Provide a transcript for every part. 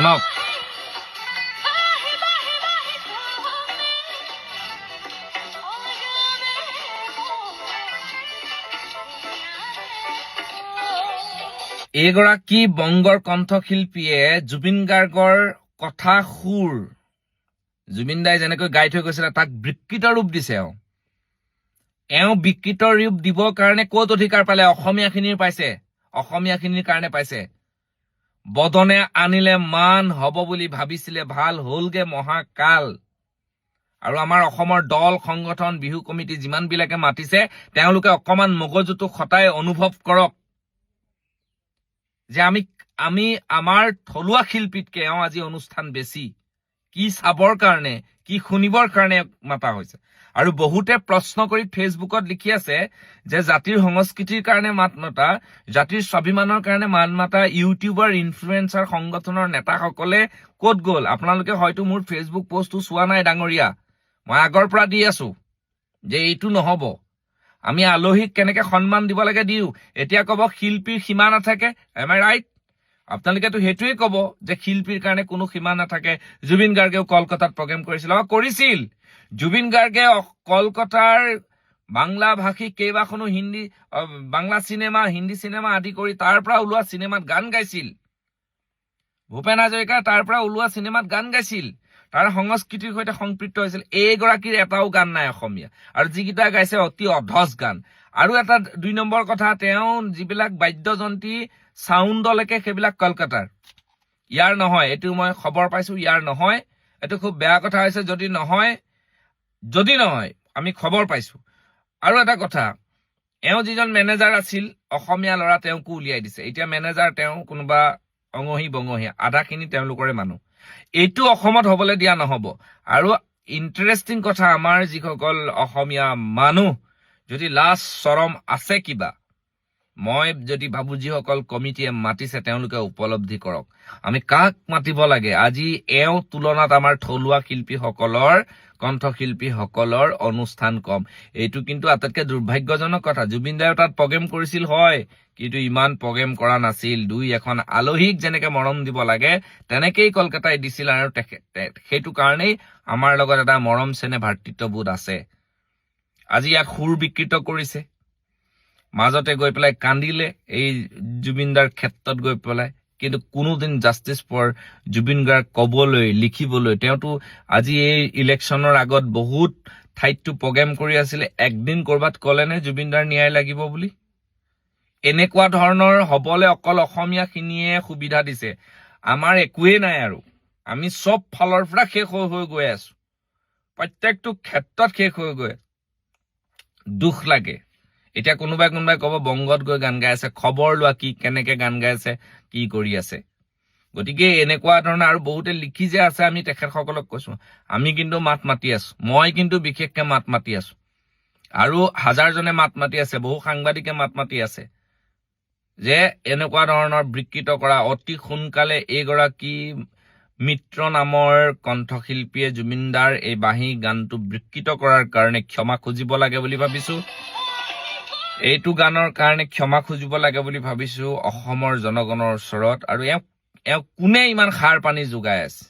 শুনক। এইগৰাকী বংগৰ কণ্ঠশিল্পীয়ে জুবিন গাৰ্গৰ কথা সুৰ জুবিন দাই যেনেকৈ গাই থৈ গৈছিলে তাক বিকৃত ৰূপ দিছে। এওঁ বিকৃত ৰূপ দিবৰ কাৰণে ক'ত অধিকাৰ পালে? অসমীয়াখিনিৰ পাইছে, অসমীয়াখিনিৰ কাৰণে পাইছে। বদনে আনিলে মান হ'ব বুলি ভাবিছিলে, ভাল হ'লগে মহাকাল। আৰু আমাৰ অসমৰ দল সংগঠন বিহু কমিটি যিমানবিলাকে মাতিছে তেওঁলোকে অকমান মগজুটো খটাই অনুভৱ কৰক যে আমি আমাৰ থলুৱা শিল্পীতকে এওঁ আজি অনুষ্ঠান বেছি। কি চাবৰ কাৰণে, কি শুনিবৰ কাৰণে মাতা হৈছে। আৰু বহুতে প্ৰশ্ন কৰি ফেচবুকত লিখি আছে যে জাতিৰ সংস্কৃতিৰ কাৰণে মাত মাতা, জাতিৰ স্বাভিমানৰ কাৰণে মাত মাতা ইউটিউবাৰ ইনফ্লুৱেঞ্চাৰ সংগঠনৰ নেতাসকলে ক'ত গ'ল? আপোনালোকে হয়তো মোৰ ফেচবুক পোষ্টটো চোৱা নাই ডাঙৰীয়া। মই আগৰ পৰা দি আছো যে এইটো নহব। আমি আলহীক কেনেকে সন্মান দিব লাগে দিওঁ। এতিয়া ক'ব শিল্পীৰ সীমা নাথাকে। এম আই ৰাইট? আপোনালোকেতো সেইটোৱে ক'ব যে শিল্পীৰ কাৰণে কোনো সীমা নাথাকে। জুবিন গাৰ্গেও কলকাতাত প্ৰগ্ৰেম কৰিছিল। জুবিন গাৰ্গে কলকাতাৰ বাংলা ভাষী কেইবাখনো বাংলা চিনেমা, হিন্দী চিনেমা আদি কৰি তাৰ পৰা ওলোৱা চিনেমাত গান গাইছিল। ভূপেন হাজৰিকা তাৰ পৰা ওলোৱা চিনেমাত গান গাইছিল। তাৰ সংস্কৃতিৰ সৈতে সম্পৃক্ত হৈছিল। এইগৰাকীৰ এটাও গান নাই অসমীয়া, আৰু যিকেইটা গাইছে অতি অধজ গান। আৰু এটা 2 নম্বৰ কথা, তেওঁ যিবিলাক বাদ্যযন্ত্ৰী চাউণ্ডলৈকে সেইবিলাক কলকাতাৰ, ইয়াৰ নহয়। এইটো মই খবৰ পাইছো ইয়াৰ নহয়। এইটো খুব বেয়া কথা হৈছে যদি নহয় আমি খবৰ পাইছো। আৰু এটা কথা, এওঁ যিজন মেনেজাৰ আছিল অসমীয়া ল'ৰা, তেওঁকো উলিয়াই দিছে। এতিয়া মেনেজাৰ তেওঁ কোনোবা অঙহী বঙহী, আধাখিনি তেওঁলোকৰে মানুহ। এইটো অসমত হবলৈ দিয়া নহব। আৰু ইণ্টাৰেষ্টিং কথা, আমাৰ যিসকল অসমীয়া মানুহ যদি লাজ চৰম আছে কিবা, মই যদি ভাবো যিসকল কমিটিয়ে মাতিছে তেওঁলোকে উপলব্ধি কৰক আমি কাক মাতিব লাগে। আজি এওঁ তুলনাত আমাৰ থলুৱা শিল্পীসকলৰ, কণ্ঠশিল্পীসকলৰ অনুষ্ঠান কম। এইটো কিন্তু আটাইতকৈ দুৰ্ভাগ্যজনক কথা। জুবিন দায়েও তাত প্ৰগ্ৰেম কৰিছিল হয়, কিন্তু ইমান প্ৰগ্ৰেম কৰা নাছিল। 2-1 আলহীক যেনেকে মৰম দিব লাগে তেনেকেই কলকাতাই দিছিল। আৰু সেইটো কাৰণেই আমাৰ লগত এটা মৰম চেনেহ ভাতৃত্ববোধ আছে। আজি ইয়াক সুৰ বিকৃত কৰিছে, মাজতে গৈ পেলাই কান্দিলে এই জুবিনদাৰ ক্ষেত্ৰত গৈ পেলাই। কিন্তু কোনোদিন জাষ্টিছ ফৰ জুবিন গাৰ্গ ক'বলৈ, লিখিবলৈ, তেওঁতো আজি এই ইলেকশ্যনৰ আগত বহুত ঠাইতটো প্ৰগ্ৰেম কৰি আছিলে। একদিন কৰবাত ক'লেনে জুবিনদাৰ ন্যায় লাগিব বুলি? এনেকুৱা ধৰণৰ হবলৈ অকল অসমীয়াখিনিয়ে সুবিধা দিছে। আমাৰ একোৱেই নাই। আৰু আমি চব ফালৰ পৰা শেষ হৈ গৈ আছো, প্ৰত্যেকটো ক্ষেত্ৰত শেষ হৈ গৈ। দুখ লাগে। এতিয়া কোনোবাই ক'ব বংগত গৈ গান গাই আছে, খবৰ লোৱা কি কেনেকে গান গাই আছে, কি কৰি আছে। গতিকে এনেকুৱা ধৰণৰ আৰু বহুতে লিখি যে আছে, আমি তেখেতসকলক কৈছো আমি কিন্তু মাত মাতি আছো। মই কিন্তু বিশেষকে মাত মাতি আছো, আৰু হাজাৰজনে মাত মাতি আছে, বহু সাংবাদিকে মাত মাতি আছে যে এনেকুৱা ধৰণৰ বিকৃত কৰা অতি সোনকালে এইগৰাকী মিত্ৰ নামৰ কণ্ঠশিল্পীয়ে জুবিনদাৰ এই বাঁহী গানটো বিকৃত কৰাৰ কাৰণে ক্ষমা খুজিব লাগে বুলি ভাবিছো। এইটো গানৰ কাৰণে ক্ষমা খুজিব লাগে বুলি ভাবিছো অসমৰ জনগণৰ ওচৰত। আৰু এওঁ কোনে ইমান সাৰ পানী যোগাই আছে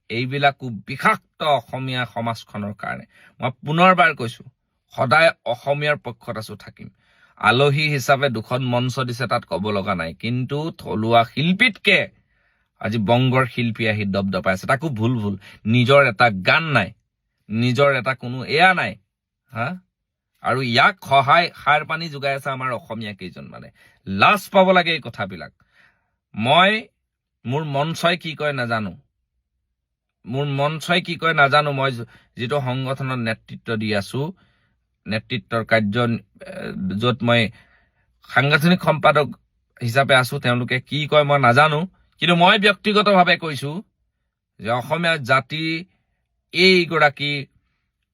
এইবিলাকো বিষাক্ত অসমীয়া সমাজখনৰ কাৰণে। মই পুনৰবাৰ কৈছো, সদায় অসমীয়াৰ পক্ষত আছো, থাকিম। আলহী হিচাপে 2খন মঞ্চ দিছে, তাত ক'ব লগা নাই। কিন্তু থলুৱা শিল্পীতকে আজি বংগৰ শিল্পী আহি দপদপাই আছে। তাকো ভুল নিজৰ এটা গান নাই, নিজৰ এটা কোনো এয়া নাই হা। আৰু ইয়াক সাৰ পানী যোগাই আছে আমাৰ অসমীয়া কেইজন মানে। লাজ পাব লাগে এই কথাবিলাক। মোৰ মঞ্চই কি কয় নাজানো, মই যিটো সংগঠনত নেতৃত্ব দি আছো, নেতৃত্বৰ কাৰ্য য'ত মই সাংগঠনিক সম্পাদক হিচাপে আছো, তেওঁলোকে কি কয় মই নাজানো। কিন্তু মই ব্যক্তিগতভাৱে কৈছো যে অসমীয়া জাতি এইগৰাকী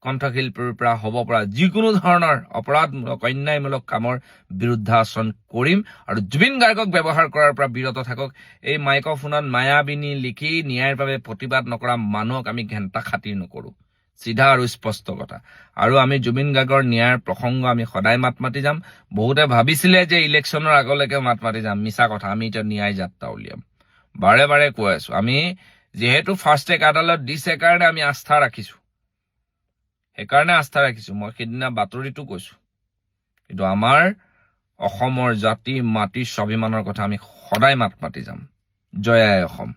কণ্ঠশিল্পীৰ পৰা হ'ব পৰা যিকোনো ধৰণৰ অপৰাধমূলক, অন্যায়মূলক কামৰ বিৰুদ্ধে আচৰণ কৰিম। আৰু জুবিন গাৰ্গক ব্যৱহাৰ কৰাৰ পৰা বিৰত থাকক। এই মাইক্ৰফোনত মায়াবিনী লিখি ন্যায়ৰ বাবে প্ৰতিবাদ নকৰা মানুহক আমি ঘেণ্টা খাতিৰ নকৰো। চিধা আৰু স্পষ্ট কথা। আৰু আমি জুবিন গাৰ্গৰ ন্যায়ৰ প্ৰসংগ আমি সদায় মাত মাতি যাম। বহুতে ভাবিছিলে যে ইলেকশ্যনৰ আগলৈকে মাত মাতি যাম, মিছা কথা। আমি এতিয়া ন্যায় যাত্ৰা উলিয়াম। বাৰে বাৰে কৈ আছো আমি যেহেতু ফাষ্ট ট্ৰেক আদালত দিছে কাৰণে আমি আস্থা ৰাখিছো সেইকাৰণে আস্থা ৰাখিছো মই সেইদিনা বাতৰিটো কৈছো কিন্তু আমাৰ অসমৰ জাতি মাটি স্বাভিমানৰ কথা আমি সদায় মাত মাতি যাম জয় আই অসম